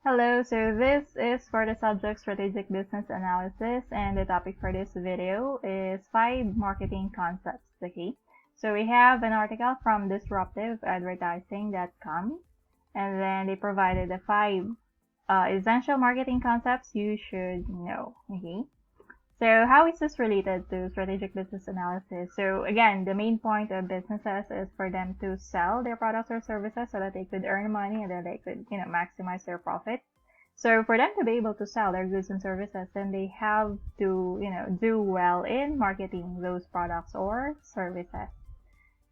Hello, so this is for the subject strategic business analysis, and the topic for this video is 5 marketing concepts. Okay, so we have an article from disruptiveadvertising.com, and then they provided the 5 essential marketing concepts you should know. Okay, so how is this related to strategic business analysis? So again, the main point of businesses is for them to sell their products or services so that they could earn money and then they could, maximize their profit. So for them to be able to sell their goods and services, then they have to, do well in marketing those products or services.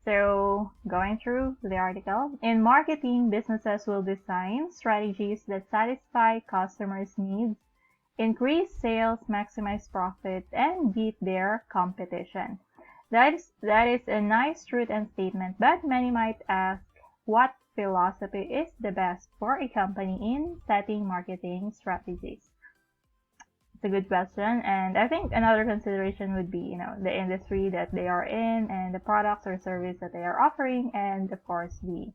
So going through the article, in marketing, businesses will design strategies that satisfy customers' needs, increase sales, maximize profit, and beat their competition. That is a nice truth and statement, but many might ask what philosophy is the best for a company in setting marketing strategies. It's a good question, and I think another consideration would be, the industry that they are in and the products or service that they are offering, and of course the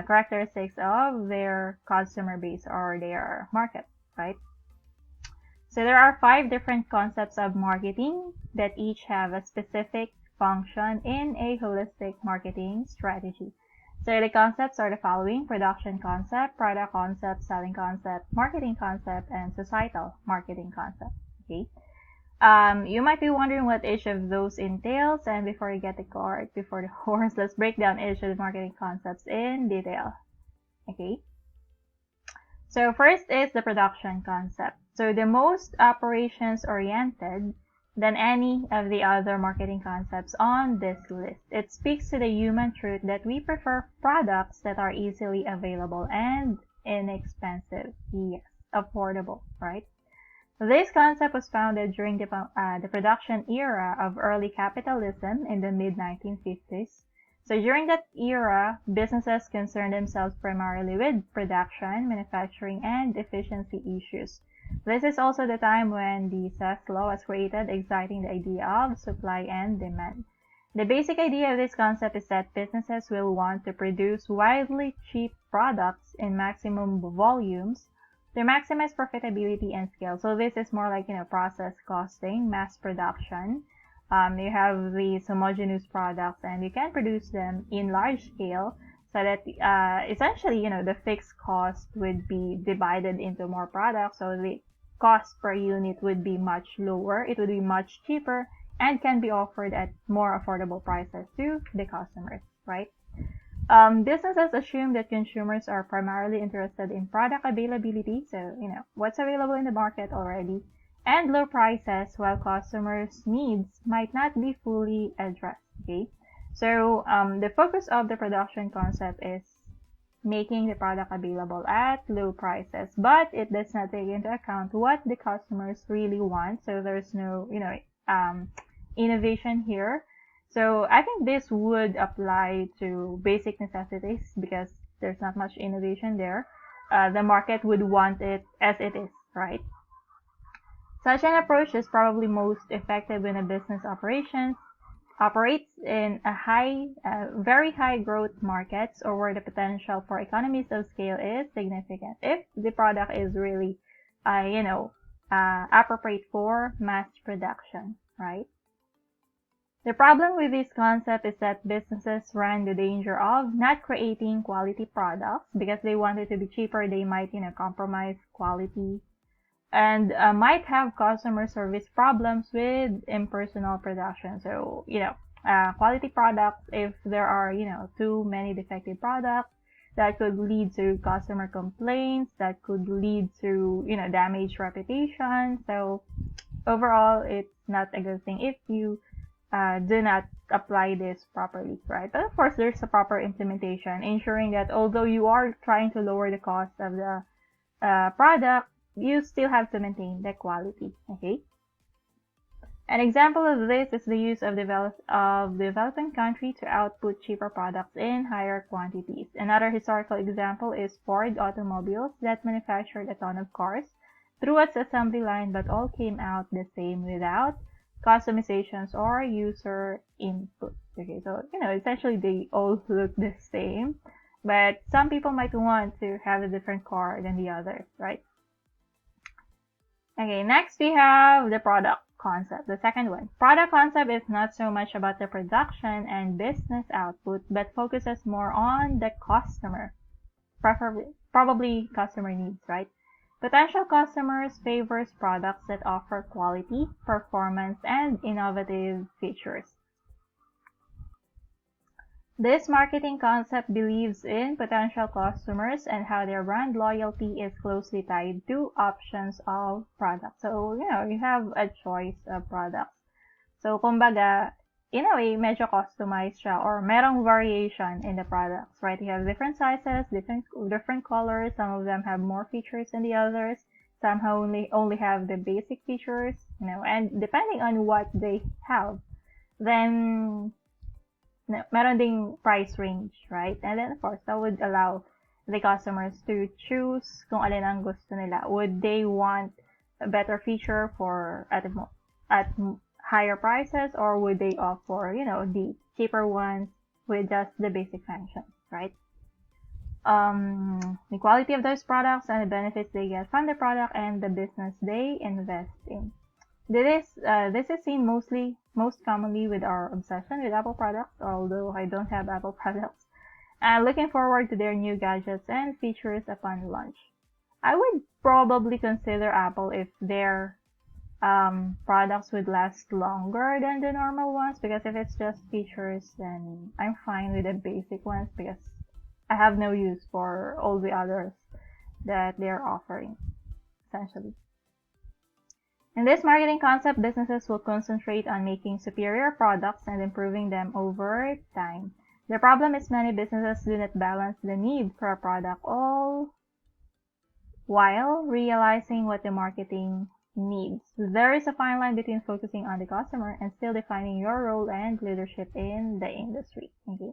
characteristics of their customer base or their market, right? So there are 5 different concepts of marketing that each have a specific function in a holistic marketing strategy. So the concepts are the following: production concept, product concept, selling concept, marketing concept, and societal marketing concept. Okay. You might be wondering what each of those entails, and before you get the cart before the horse, let's break down each of the marketing concepts in detail. Okay. So first is the production concept. So the most operations oriented than any of the other marketing concepts on this list. It speaks to the human truth that we prefer products that are easily available and inexpensive. Yes, affordable, right? This concept was founded during the production era of early capitalism in the mid-1950s. So during that era, businesses concerned themselves primarily with production, manufacturing, and efficiency issues. This is also the time when the Seth law was created, exciting the idea of supply and demand. The basic idea of this concept is that businesses will want to produce wildly cheap products in maximum volumes to maximize profitability and scale. So this is more like, process costing, mass production. You have these homogeneous products and you can produce them in large scale so that essentially, the fixed cost would be divided into more products. So the cost per unit would be much lower. It would be much cheaper and can be offered at more affordable prices to the customers, right? Businesses assume that consumers are primarily interested in product availability. So, what's available in the market already, and low prices, while customers' needs might not be fully addressed. Okay, so the focus of the production concept is making the product available at low prices, but it does not take into account what the customers really want. So there's no, innovation here. So I think this would apply to basic necessities because there's not much innovation there. The market would want it as it is, right? Such an approach is probably most effective when a business operates in very high growth markets or where the potential for economies of scale is significant. If the product is really, appropriate for mass production, right? The problem with this concept is that businesses run the danger of not creating quality products because they want it to be cheaper. They might, compromise quality and might have customer service problems with impersonal production. So, quality products, if there are, too many defective products, that could lead to customer complaints, that could lead to, damaged reputation. So overall, it's not a good thing if you do not apply this properly, right? But of course, there's a proper implementation, ensuring that although you are trying to lower the cost of the product, you still have to maintain the quality, okay? An example of this is the use of developing country to output cheaper products in higher quantities. Another historical example is Ford automobiles that manufactured a ton of cars through its assembly line, but all came out the same without customizations or user input. Okay, so essentially they all look the same. But some people might want to have a different car than the others, right? Okay, next we have the product concept, the second one. Product concept is not so much about the production and business output, but focuses more on the customer, probably customer needs, right? Potential customers favors products that offer quality, performance, and innovative features. This marketing concept believes in potential customers and how their brand loyalty is closely tied to options of products. So, you have a choice of products. So, kumbaga, in a way, medyo customized siya or merong variation in the products, right? You have different sizes, different colors. Some of them have more features than the others. Some only have the basic features, and depending on what they have, then meron ding price range, right? And then, of course, that would allow the customers to choose kung alin ang gusto nila. Would they want a better feature at higher prices, or would they opt for, the cheaper ones with just the basic functions, right? The quality of those products and the benefits they get from the product and the business they invest in. This is seen most commonly with our obsession with Apple products, although I don't have Apple products, and looking forward to their new gadgets and features upon launch. I would probably consider Apple if their products would last longer than the normal ones, because if it's just features, then I'm fine with the basic ones because I have no use for all the others that they're offering, essentially. In this marketing concept, businesses will concentrate on making superior products and improving them over time. The problem is many businesses do not balance the need for a product all while realizing what the marketing needs. There is a fine line between focusing on the customer and still defining your role and leadership in the industry. Okay.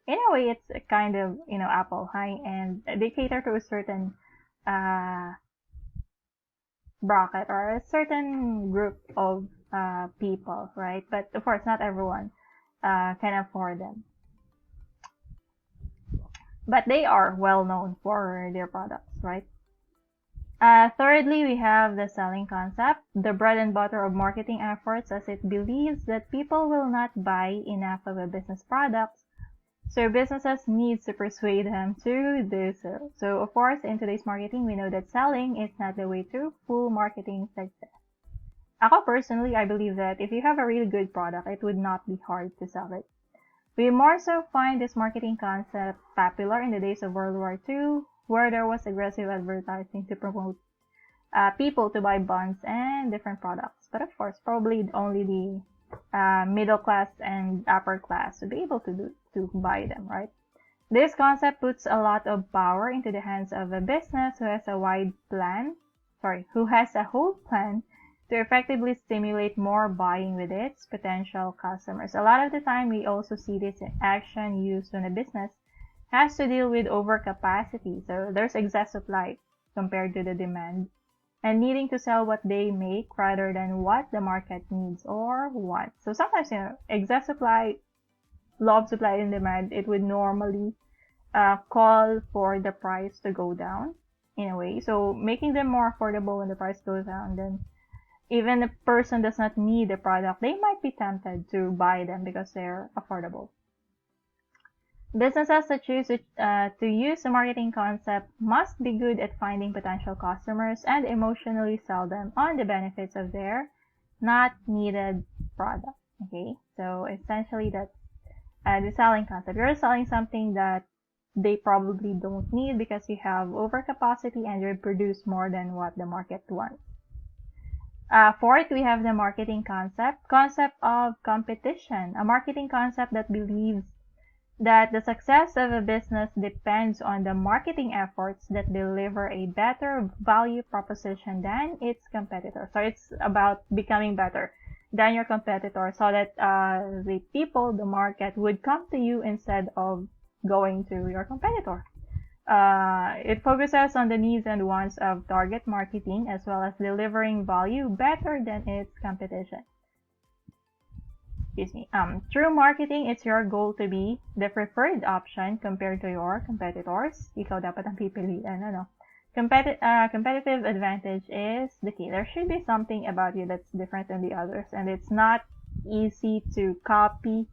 In a way, it's a kind of, Apple high-end. They cater to a certain bracket or a certain group of people, right? But of course, not everyone can afford them. But they are well known for their products, right? Thirdly, we have the selling concept, the bread and butter of marketing efforts, as it believes that people will not buy enough of a business product, so businesses need to persuade them to do so. So, of course, in today's marketing, we know that selling is not the way to full marketing success. Ako personally, I believe that if you have a really good product, it would not be hard to sell it. We more so find this marketing concept popular in the days of World War II, where there was aggressive advertising to promote people to buy bonds and different products. But of course, probably only the middle class and upper class to be able to buy them, right? This concept puts a lot of power into the hands of a business who has a whole plan to effectively stimulate more buying with its potential customers. A lot of the time, we also see this action used when a business has to deal with overcapacity. So there's excess supply compared to the demand, and needing to sell what they make rather than what the market needs or wants. So sometimes, excess supply, law of supply and demand, it would normally call for the price to go down in a way. So making them more affordable when the price goes down, then even a person does not need the product, they might be tempted to buy them because they're affordable. Businesses that choose to use a marketing concept must be good at finding potential customers and emotionally sell them on the benefits of their not needed product. Okay, so essentially that's the selling concept. You're selling something that they probably don't need because you have overcapacity and you produce more than what the market wants. Fourth, we have the marketing concept of competition, a marketing concept that believes that the success of a business depends on the marketing efforts that deliver a better value proposition than its competitor. So it's about becoming better than your competitor so that the people, the market, would come to you instead of going to your competitor. It focuses on the needs and wants of target marketing as well as delivering value better than its competition. Through marketing, it's your goal to be the preferred option compared to your competitors. Ikaw dapat ang pipilian, ano? Competitive advantage is the key. There should be something about you that's different than the others, and it's not easy to copy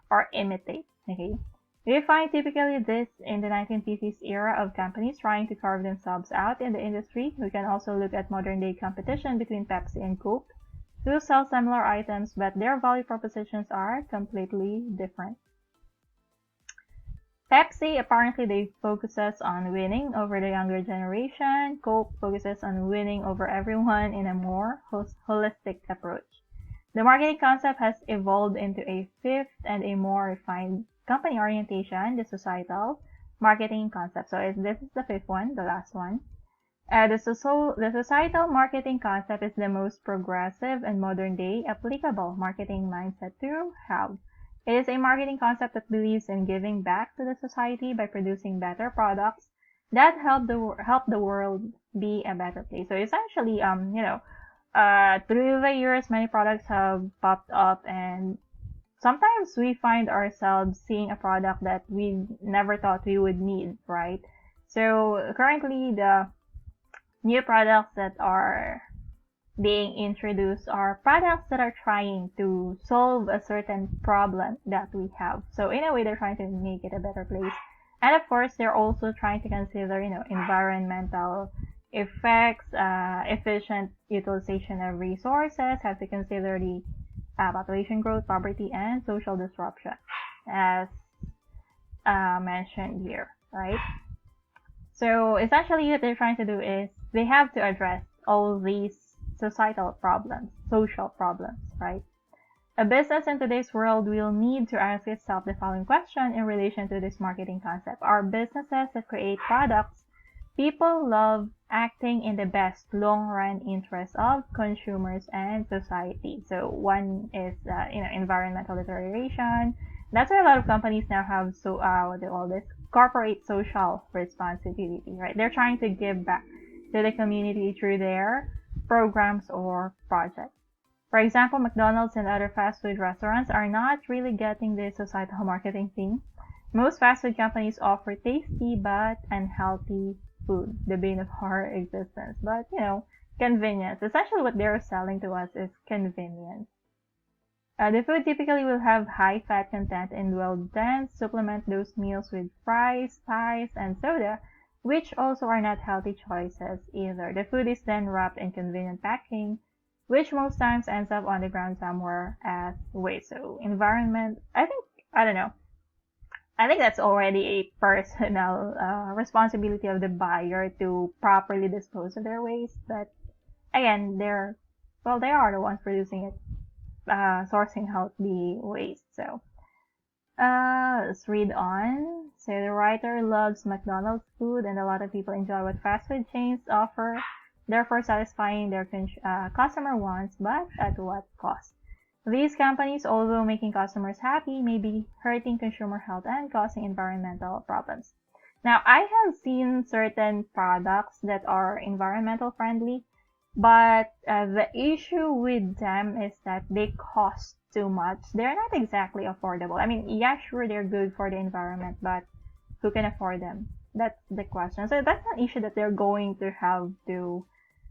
or imitate, okay? We find typically this in the 1950s era of companies trying to carve themselves out in the industry. We can also look at modern-day competition between Pepsi and Coke, who sell similar items, but their value propositions are completely different. Pepsi, apparently they focuses on winning over the younger generation. Coke focuses on winning over everyone in a more holistic approach. The marketing concept has evolved into a fifth and a more refined company orientation, the societal marketing concept. So this is the fifth one, the last one. The societal marketing concept is the most progressive and modern-day applicable marketing mindset to have. It is a marketing concept that believes in giving back to the society by producing better products that help the world be a better place. So essentially, through the years, many products have popped up, and sometimes we find ourselves seeing a product that we never thought we would need, right? So currently, the new products that are being introduced are products that are trying to solve a certain problem that we have. So in a way, they're trying to make it a better place. And of course, they're also trying to consider, environmental effects, efficient utilization of resources, have to consider the population growth, poverty, and social disruption, as mentioned here, right? So essentially what they're trying to do is they have to address all these societal problems, social problems, right? A business in today's world will need to ask itself the following question in relation to this marketing concept. Are businesses that create products people love acting in the best long-run interest of consumers and society? So one is, environmental deterioration. That's why a lot of companies now have what they call this corporate social responsibility, right? They're trying to give back to the community through their programs or projects. For example, McDonald's and other fast food restaurants are not really getting the societal marketing thing. Most fast food companies offer tasty but unhealthy food, the bane of our existence. But, convenience. Essentially what they're selling to us is convenience. The food typically will have high fat content and will then supplement those meals with fries, pies, and soda, which also are not healthy choices either. The food is then wrapped in convenient packing, which most times ends up on the ground somewhere as waste. So environment, I think that's already a personal responsibility of the buyer to properly dispose of their waste. But again, they are the ones producing it, sourcing out the waste. So let's read on. So the writer loves McDonald's food, and a lot of people enjoy what fast food chains offer, therefore satisfying their customer wants, but at what cost? These companies, although making customers happy, may be hurting consumer health and causing environmental problems. Now, I have seen certain products that are environmental friendly, but the issue with them is that they cost too much. They're not exactly affordable. I mean, yeah, sure, they're good for the environment, but who can afford them? That's the question. So that's an issue that they're going to have to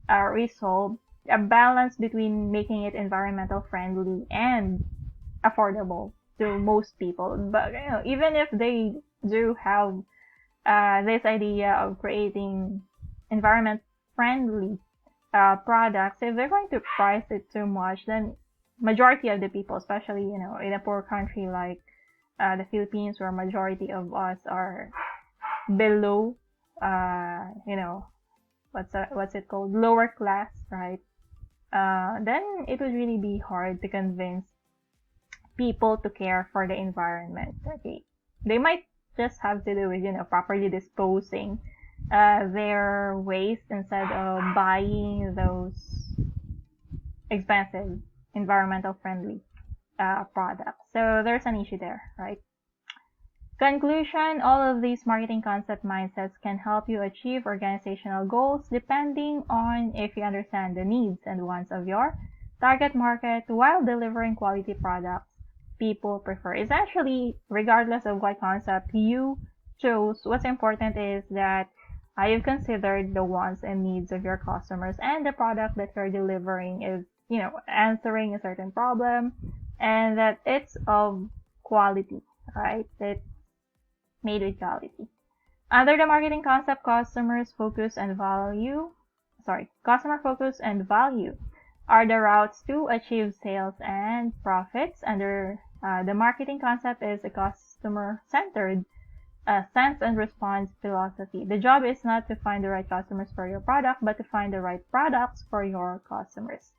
resolve. A balance between making it environmental friendly and affordable to most people. But even if they do have this idea of creating environment friendly products, if they're going to price it too much, then majority of the people, especially in a poor country like the Philippines, where majority of us are below what's it called, lower class, right? Then it would really be hard to convince people to care for the environment. Okay, they might just have to do with properly disposing their waste instead of buying those expensive environmental friendly products. So there's an issue there, right? Conclusion, all of these marketing concept mindsets can help you achieve organizational goals depending on if you understand the needs and wants of your target market while delivering quality products people prefer. Essentially, regardless of what concept you chose, what's important is that you've considered the wants and needs of your customers, and the product that you're delivering is, answering a certain problem, and that it's of quality, right? It's made with quality. Under the marketing concept, customer focus and value are the routes to achieve sales and profits. Under the marketing concept is a customer-centered sense and response philosophy. The job is not to find the right customers for your product, but to find the right products for your customers.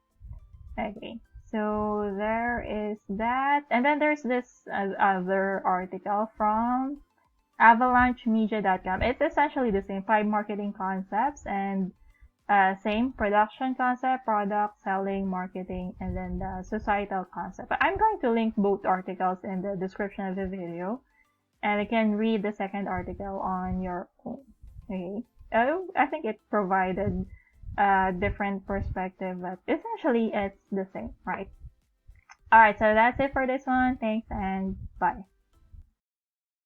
Okay, so there is that. And then there's this other article from avalanchemedia.com. It's essentially the same 5 marketing concepts and same production concept, product, selling, marketing, and then the societal concept. But I'm going to link both articles in the description of the video, and you can read the second article on your own. Okay. I think it provided a different perspective, but essentially it's the same, right? Alright, so that's it for this one. Thanks and bye.